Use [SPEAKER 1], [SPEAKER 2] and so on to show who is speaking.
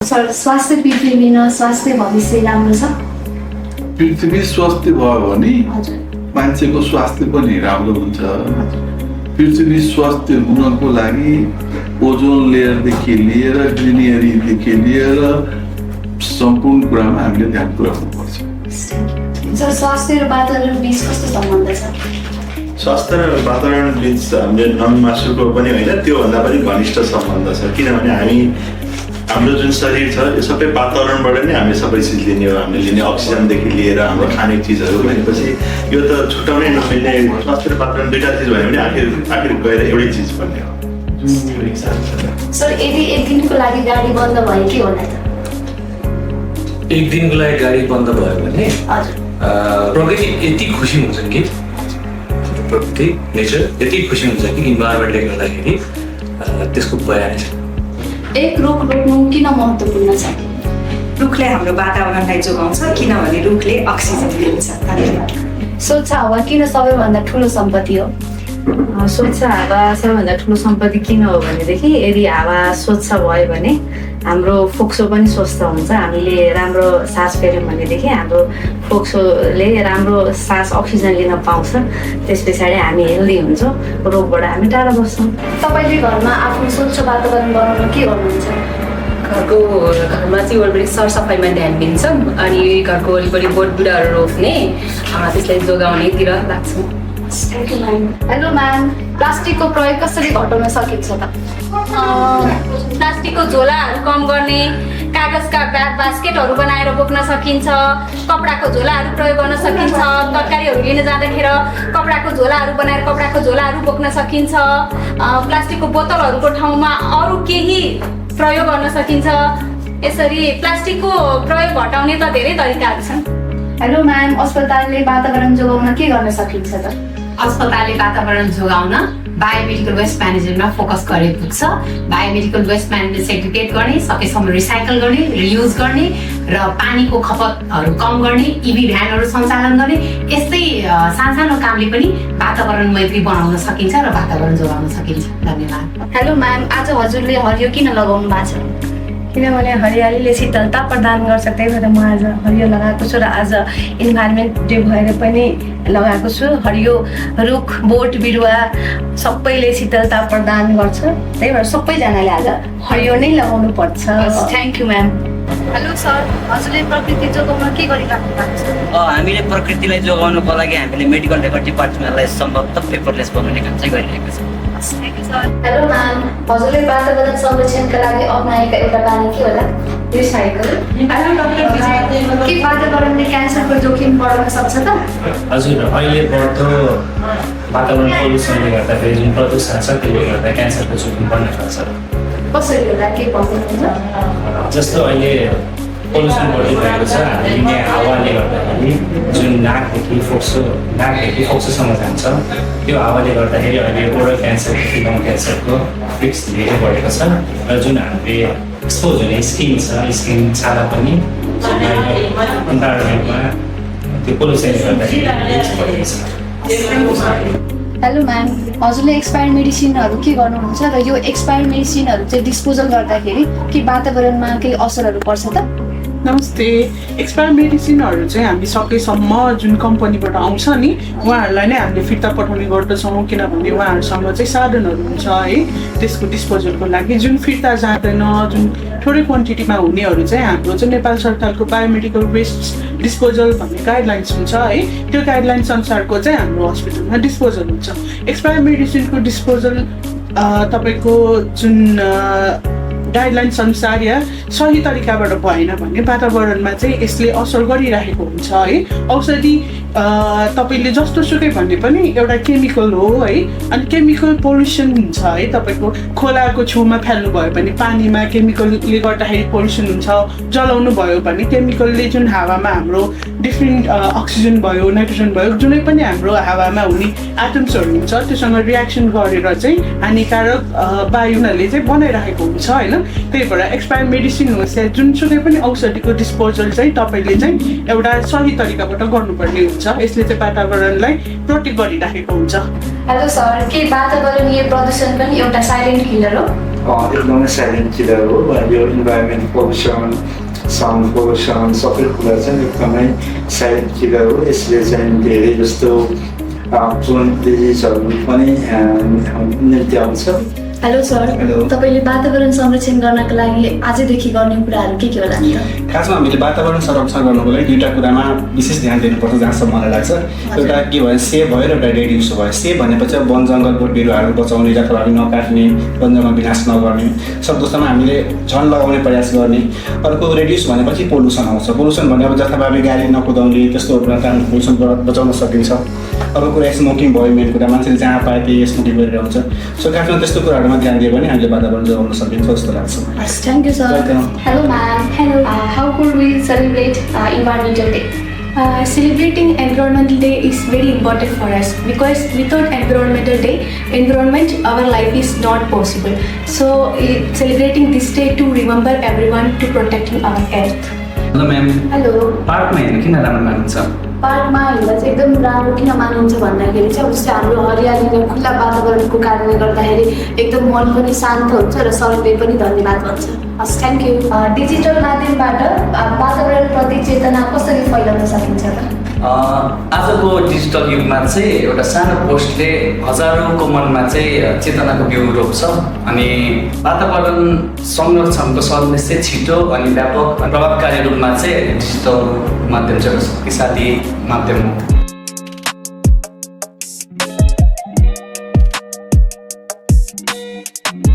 [SPEAKER 1] Sir स्वास्थ्य पृथ्वी बिना स्वास्थ्य भविष्य राम्रो छ?
[SPEAKER 2] पृथ्वी स्वास्थ्य भयो भने
[SPEAKER 1] हजुर
[SPEAKER 2] मान्छेको स्वास्थ्य पनि राम्रो हुन्छ। पृथ्वी स्वास्थ्य हुनको लागि ओजोन लेयरदेखि लिएर ग्रिनियरीदेखि लिएर सम्पूर्ण कुरामा हामीले ध्यान पुर्याउनुपर्छ।
[SPEAKER 1] सर स्वास्थ्य र वातावरण बिच कस्तो सम्बन्ध छ?
[SPEAKER 3] स्वास्थ्य र वातावरण बिच हामीले नमासुको पनि होइन, त्योभन्दा पनि घनिष्ठ सम्बन्ध छ। किनभने हाम्रो जुन शरीर छ यो सबै वातावरणबाट नै हामीले सबै चिज लिने हो। हामीले लिने अक्सिजनदेखि लिएर हाम्रो खाने चिजहरू भनेपछि यो त छुट्याउनै नमिल्ने। स्वास्थ्य र वातावरण दुईवटा चिज भयो भने आखिर गएर एउटै चिज बन्ने हो।
[SPEAKER 1] सर यदि एक दिनको लागि गाडी बन्द भयो के होला त?
[SPEAKER 4] एक दिनको लागि गाडी बन्द भयो भने
[SPEAKER 1] हजुर
[SPEAKER 4] प्रकृति यति खुसी हुन्छ कि प्रकृति नेचर यति खुसी हुन्छ कि इन्भाइरोमेन्टले गर्दाखेरि त्यसको बयान छ।
[SPEAKER 1] एक रुख रोप्नु किन महत्त्वपूर्ण छ?
[SPEAKER 5] रुखले हाम्रो वातावरणलाई जोगाउँछ किनभने रुखले अक्सिजन दिन्छ। धन्यवाद।
[SPEAKER 1] स्वच्छ हावा किन सबैभन्दा ठुलो सम्पत्ति हो?
[SPEAKER 6] स्वच्छ हावा सबैभन्दा ठुलो सम्पत्ति किन हो भनेदेखि यदि हावा स्वच्छ भयो भने हाम्रो फोक्सो पनि स्वस्थ हुन्छ। हामीले राम्रो सास फेर्यौँ भनेदेखि हाम्रो फोक्सोले राम्रो सास अक्सिजन लिन पाउँछ। त्यस पछाडि हामी हेल्दी हुन्छौँ, रोगबाट हामी टाढा बस्छौँ।
[SPEAKER 1] तपाईँले घरमा आफ्नो स्वच्छ वातावरण बनाउन के गर्नुहुन्छ?
[SPEAKER 7] घरमा चाहिँ वरिपरि सरसफाइमा ध्यान दिन्छौँ अनि घरको वरिपरि बोट बिरुवाहरू रोप्ने त्यसलाई जोगाउनेतिर लाग्छौँ।
[SPEAKER 1] Thank you ma'am. Hello ma'am, प्लास्टिकको प्रयोग कसरी घटाउन सकिन्छ त?
[SPEAKER 8] प्लास्टिकको झोलाहरू कम गर्ने, कागजका ब्याग बास्केटहरू बनाएर बोक्न सकिन्छ, कपडाको झोलाहरू प्रयोग गर्न सकिन्छ। तरकारीहरू लिन जाँदाखेरि कपडाको झोलाहरू बनाएर कपडाको झोलाहरू बोक्न सकिन्छ। प्लास्टिकको बोतलहरूको ठाउँमा अरू केही प्रयोग गर्न सकिन्छ। यसरी प्लास्टिकको प्रयोग घटाउने त धेरै तरिकाहरू छन्।
[SPEAKER 1] हेलो म्याम, अस्पतालले वातावरण जोगाउन के गर्न सकिन्छ त?
[SPEAKER 9] अस्पतालले वातावरण जोगाउन बायोमेडिकल वेस्ट म्यानेजमेन्टमा फोकस गरे पुग्छ। बायोमेडिकल वेस्ट म्यानेजमेन्ट सेग्रिगेट गर्ने, सकेसम्म रिसाइकल गर्ने, रियुज गर्ने र पानीको खपतहरू कम गर्ने, इभी भ्यानहरू सञ्चालन गर्ने, यस्तै सानो कामले पनि वातावरण मैत्री बनाउन सकिन्छ र वातावरण जोगाउन सकिन्छ। धन्यवाद।
[SPEAKER 1] हेलो म्याम, आज हजुरले हरियो किन लगाउनु भएको छ?
[SPEAKER 10] किनभने हरियालीले शीतलता प्रदान गर्छ, त्यही भएर म आज हरियो लगाएको छु र आज इन्भाइरोमेन्ट डे भएर पनि लगाएको छु। हरियो रुख बोट बिरुवा सबैले शीतलता प्रदान गर्छ, त्यही भएर सबैजनाले आज हरियो नै लगाउनु पर्छ।
[SPEAKER 1] Thank you ma'am. Hello sir, हजुरले प्रकृति जोगाउन के गरिराख्नु भएको छ?
[SPEAKER 11] हामीले प्रकृतिलाई जोगाउनको लागि हामीले मेडिकल रेकर्ड डिपार्टमेन्टलाई सम्भवतः पेपरलेस बनाउने काम चाहिँ गरिरहेको छ।
[SPEAKER 1] हेलो म्याम, हजुरले वातावरण संरक्षणका लागि अप्नाएका एउटा बानी के होला? रिसाइकल। हेलो डाक्टर विजय, के वातावरणले क्यान्सरको जोखिम बढाउन सक्छ त?
[SPEAKER 4] हजुर, अहिले बढ्दो वातावरण पोल्युसनले गर्दाखेरि जुन प्रदूषण छ त्यसले गर्दा क्यान्सरको जोखिम बढ्न सक्छ।
[SPEAKER 1] कसरी होला के भन्नुहुन्छ?
[SPEAKER 4] जस्तो अहिले पोल्युसन बढिरहेको छ, हामीले हावाले गर्दाखेरि जुन नाकदेखि फोक्सोसम्म जान्छ, त्यो हावाले गर्दाखेरि अहिले ओरल क्यान्सरदेखि लङ क्यान्सरको रिस्क धेरै बढेको छ। र जुन हामीले एक्सपोज हुने स्किन छ, स्किन छाला पनि इन्भाइरोमेन्टमा त्यो पोल्युसनले गर्दाखेरि रिस्क बढेको छ।
[SPEAKER 1] हेलो म्याम, हजुरले एक्सपायर मेडिसिनहरू के गर्नुहुन्छ र यो एक्सपायर मेडिसिनहरू चाहिँ डिस्पोजल गर्दाखेरि के वातावरणमा केही असरहरू पर्छ त?
[SPEAKER 12] नमस्ते। एक्सपायर मेडिसिनहरू चाहिँ हामी सकेसम्म जुन कम्पनीबाट आउँछ नि उहाँहरूलाई नै हामीले फिर्ता पठाउने गर्दछौँ। किनभने उहाँहरूसँग चाहिँ साधनहरू हुन्छ है त्यसको डिस्पोजलको लागि। जुन फिर्ता जाँदैन, जुन थोरै क्वान्टिटीमा हुनेहरू चाहिँ हाम्रो चाहिँ नेपाल सरकारको बायोमेडिकल वेस्ट डिस्पोजल भन्ने गाइडलाइन्स हुन्छ है, त्यो गाइडलाइन्स अनुसारको चाहिँ हाम्रो हस्पिटलमा डिस्पोजल हुन्छ। एक्सपायर मेडिसिनको डिस्पोजल तपाईँको जुन गाइडलाइन्स अनुसार या सही तरिकाबाट भएन भने वातावरणमा चाहिँ यसले असर गरिरहेको हुन्छ है। औषधि तपाईँले जस्तो सुकै भन्ने पनि एउटा केमिकल हो है, अनि केमिकल पोल्युसन हुन्छ है। तपाईँको खोलाको छेउमा फाल्नुभयो भने पानीमा केमिकलले गर्दाखेरि पोल्युसन हुन्छ। जलाउनु भयो भने केमिकलले जुन हावामा हाम्रो डिफ्रेन्ट अक्सिजन भयो, नाइट्रोजन भयो, जुनै पनि हाम्रो हावामा हुने एटम्सहरू हुन्छ त्योसँग रियाक्सन गरेर चाहिँ हानिकारक वायुनाले चाहिँ बनाइरहेको हुन्छ होइन। त्यही भएर एक्सपायर मेडिसिन होस् या जुनसुकै पनि औषधिको डिस्पोजल चाहिँ तपाईँले चाहिँ एउटा सही तरिकाबाट गर्नुपर्ने हुन्छ। यसले चाहिँ वातावरणलाई प्रोटेक्ट गरिराखेको हुन्छ।
[SPEAKER 1] हेलो सर, के वातावरणीय प्रदूषण पनि एउटा साइलेन्ट किलर हो?
[SPEAKER 13] एकदमै साइलेन्ट किलर हो यो इन्भाइरोमेन्ट पोल्युसन साउन्ड पोल्युसन सबै कुरा चाहिँ एकदमै साइलेन्ट किलर हो यसले चाहिँ धेरै जस्तो जोइन्ट डिजिजहरू पनि निम्ति आउँछ।
[SPEAKER 1] हेलो सर, तपाईँले वातावरण संरक्षण गर्नको लागि आजदेखि गर्ने कुराहरू के होला नि त?
[SPEAKER 14] खासमा हामीले वातावरण संरक्षण गर्नको लागि दुईवटा कुरामा विशेष ध्यान दिनुपर्छ जहाँसम्म मलाई लाग्छ। एउटा के भयो सेभ भयो र एउटा रेड्युस भयो। सेभ भनेपछि वन जङ्गल बोट बिरुवाहरू बचाउने, जथाभावी नकाट्ने, वन जङ्गल विनाश नगर्ने, सक्दोसम्म हामीले झन् लगाउने प्रयास गर्ने। अर्को रेड्युस भनेपछि पोल्युसन आउँछ। पोल्युसन भने अब जथाभावी गाडी नकुदाउने त्यस्तो कारण पोल्युसनबाट बचाउन सकिन्छ। अर्को कुरा स्मोकिङ भयो, मेन कुरा मान्छेले जहाँ पाए त्यही स्मोकिङ गरेर आउँछ। सो खासमा त्यस्तो कुराहरूमा ध्यान दियो भने हामीले वातावरण जोगाउन सकिन्छ जस्तो लाग्छ।
[SPEAKER 1] Thank you, sir. Hello, ma'am. Hello. How could we celebrate Environmental Day?
[SPEAKER 10] Celebrating Environmental Day is very important for us because without Environmental Day, our life is not possible. So celebrating this day to remember everyone to protecting our earth.
[SPEAKER 11] Hello ma'am,
[SPEAKER 1] hello.
[SPEAKER 11] पार्कमा हिँड्नु किन राम्रो मानिन्छ?
[SPEAKER 1] पार्कमा हिँड्दा चाहिँ एकदम राम्रो किन मानिन्छ भन्दाखेरि चाहिँ अब जस्तै हाम्रो हरियाली र खुल्ला वातावरणको कारणले गर्दाखेरि एकदम मन पनि शान्त हुन्छ र शरीरले पनि धन्यवाद भन्छ। हस्, थ्याङ्क यू। डिजिटल माध्यमबाट वातावरणप्रति चेतना कसरी फैलाउन सकिन्छ त?
[SPEAKER 11] आजको डिजिटल युगमा चाहिँ एउटा सानो पोस्टले हजारौँको मनमा चाहिँ चेतनाको बिउ रोप्छ अनि वातावरण संरक्षणको सन्देश चाहिँ छिटो अनि व्यापक प्रभावकारी रूपमा चाहिँ डिजिटल माध्यम चाहिँ एउटा शक्तिशाली माध्यम हो।